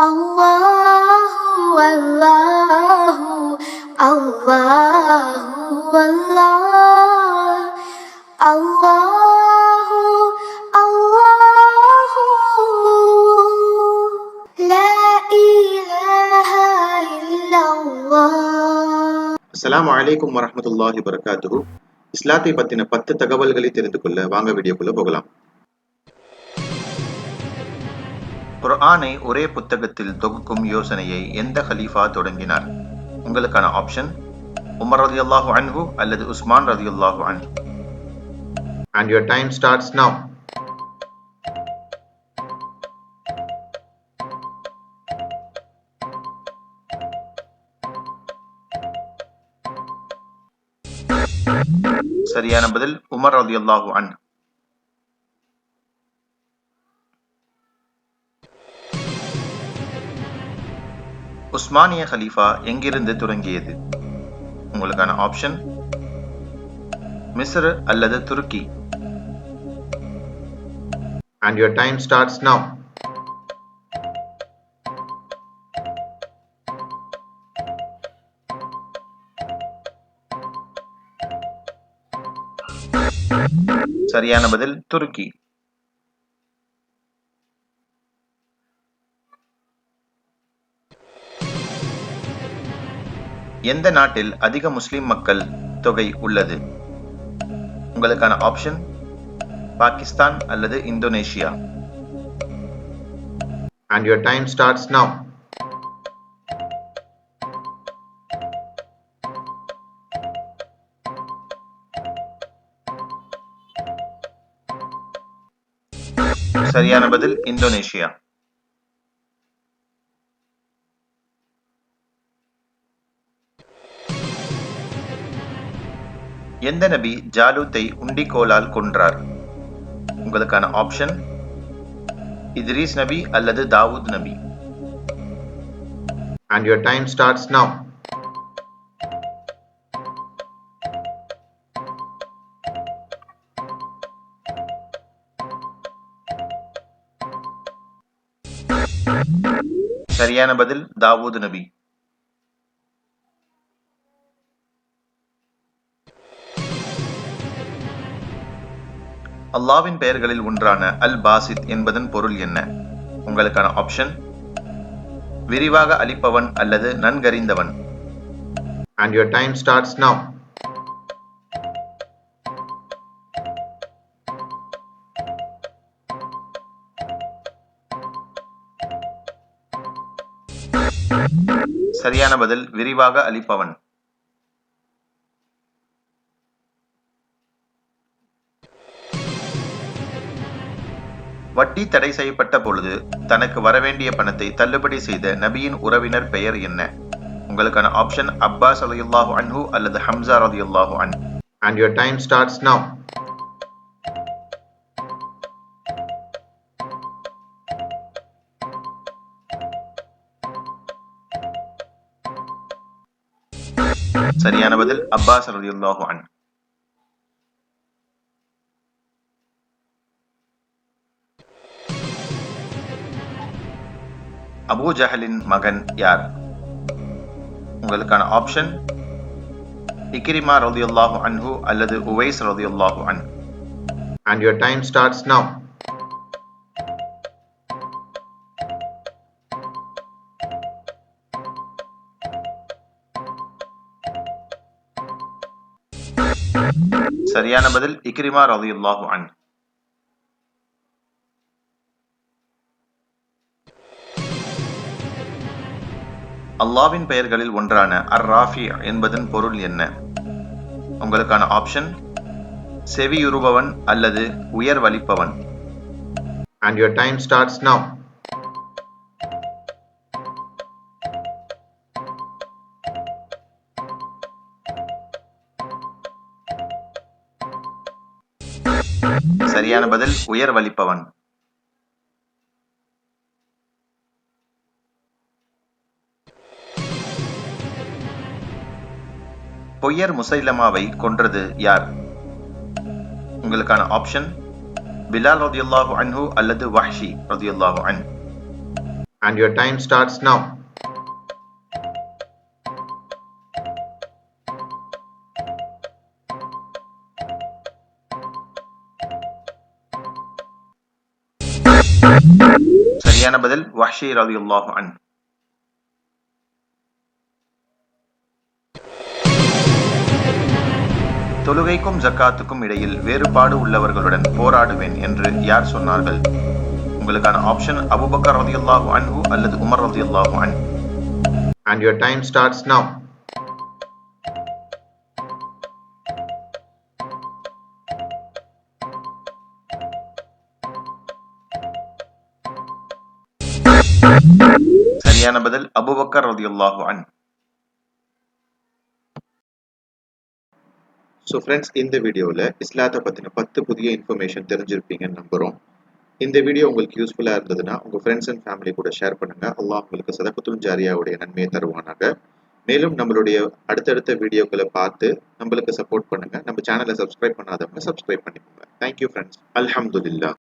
Allahu Allahu Allahu Allah Allahu Allahu La ilaha illallah. அஸ்ஸலாமு அலைக்கும் வரஹ்மத்துல்லாஹி வபரகாத்துஹு. இஸ்லாத்தை பத்தின 10 தகவல்களை தெரிந்து கொள்ள வாங்க வீடியோக்குள்ள போகலாம். குர்ஆனை ஒரே புத்தகத்தில் தொகுக்கும் யோசனையை எந்த கலீஃபா தொடங்கினார்? உங்களுக்கான ஆப்ஷன் உமர் ரலியல்லாஹு அன்ஹு அல்லது உஸ்மான் ரலியல்லாஹு அன்ஹு. And your time starts now. சரியான பதில் உமர் ரலியல்லாஹு அன்ஹு. உஸ்மானிய கலீஃபா எங்கிருந்து தொடங்கியது? உங்களுக்கான ஆப்ஷன் மிஸ்ர் அல்லது துருக்கி. And your time starts now. சரியான பதில் துருக்கி. எந்த நாட்டில் அதிக முஸ்லிம் மக்கள் தொகை உள்ளது? உங்களுக்கான ஆப்ஷன் பாகிஸ்தான் அல்லது Indonesia. And your time starts now. சரியான பதில் இந்தோனேஷியா. எந்த நபி ஜாலூத்தை உண்டிக்கோலால் கொன்றார்? உங்களுக்கான ஆப்ஷன் இத்ரீஸ் நபி அல்லது தாவூத் நபி. And your time starts now. சரியான பதில் தாவூத் நபி. அல்லாவின் பெயர்களில் ஒன்றான அல் பாசித் என்பதன் பொருள் என்ன? உங்களுக்கான ஆப்ஷன் விரிவாக அளிப்பவன் அல்லது நன்கறிந்தவன். And your time starts now. சரியான பதில் விரிவாக அளிப்பவன். வட்டி தடை செய்யப்பட்ட பொழுது தனக்கு வரவேண்டிய பணத்தை தள்ளுபடி செய்த நபியின் உறவினர் பெயர் என்ன? உங்களுக்கான ஆப்ஷன் அப்பாஸ் ரலியல்லாஹு அன்ஹு அல்லது ஹம்சா ரலியல்லாஹு அன்ஹு. And your time starts now. சரியான பதில் அப்பாஸ் ரலியல்லாஹு அன்ஹு. அபூ ஜஹலின் மகன் யார்? உங்களுக்கான ஆப்ஷன் இக்ரிமா ரலியல்லாஹு அன்ஹு அல்லது உவைஸ் ரலியல்லாஹு அன்ஹு. And your time starts now. சரியான பதில் இக்ரிமா ரலியல்லாஹு அன்ஹு. அல்லாவின் பெயர்களில் ஒன்றான அர் ராஃபி என்பதன் பொருள் என்ன? உங்களுக்கான ஆப்ஷன் செவியுறுபவன் அல்லது உயர்வளிப்பவன். And your time starts now. சரியான பதில் உயர்வளிப்பவன். பொய்யர் முசைலமாவை கொன்றது யார்? உங்களுக்கான ஆப்ஷன் பிலால் ரலியல்லாஹு அன்ஹு அல்லது வஹ்ஷி ரலியல்லாஹு அன்ஹு. and your time starts now. சரியான பதில் வஹ்ஷி ரலியல்லாஹு அன்ஹு. தொழுகைக்கும் ஜக்காத்துக்கும் இடையில் வேறுபாடு உள்ளவர்களுடன் போராடுவேன் என்று யார் சொன்னார்கள்? உங்களுக்கான ஆப்ஷன் அபூபக்கர் ரலியல்லாஹு அன்ஹு அல்லது உமர் ரலியல்லாஹு அன்ஹு. And your time starts now. சரியான பதில் அபூபக்கர் ரலியல்லாஹு அன்ஹு. ஸோ ஃப்ரெண்ட்ஸ், இந்த வீடியோவில் இஸ்லாத்தை பற்றின 10 புதிய இன்ஃபர்மேஷன் தெரிஞ்சிருப்பீங்கன்னு நம்புகிறோம். இந்த வீடியோ உங்களுக்கு யூஸ்ஃபுல்லாக இருந்ததுன்னா உங்கள் ஃப்ரெண்ட்ஸ் அண்ட் ஃபேமிலி கூட ஷேர் பண்ணுங்கள். அல்லாஹ் உங்களுக்கு சதகத்துல் ஜாரியாவுடைய நன்மையை தருவானாக. மேலும் நம்மளுடைய அடுத்தடுத்த வீடியோக்களை பார்த்து நம்மளுக்கு சப்போர்ட் பண்ணுங்கள். நம்ம சேனலை சப்ஸ்கிரைப் பண்ணாதவங்க சப்ஸ்கிரைப் பண்ணிக்கோங்க. Thank you friends. அல்ஹம்துலில்லாஹ்.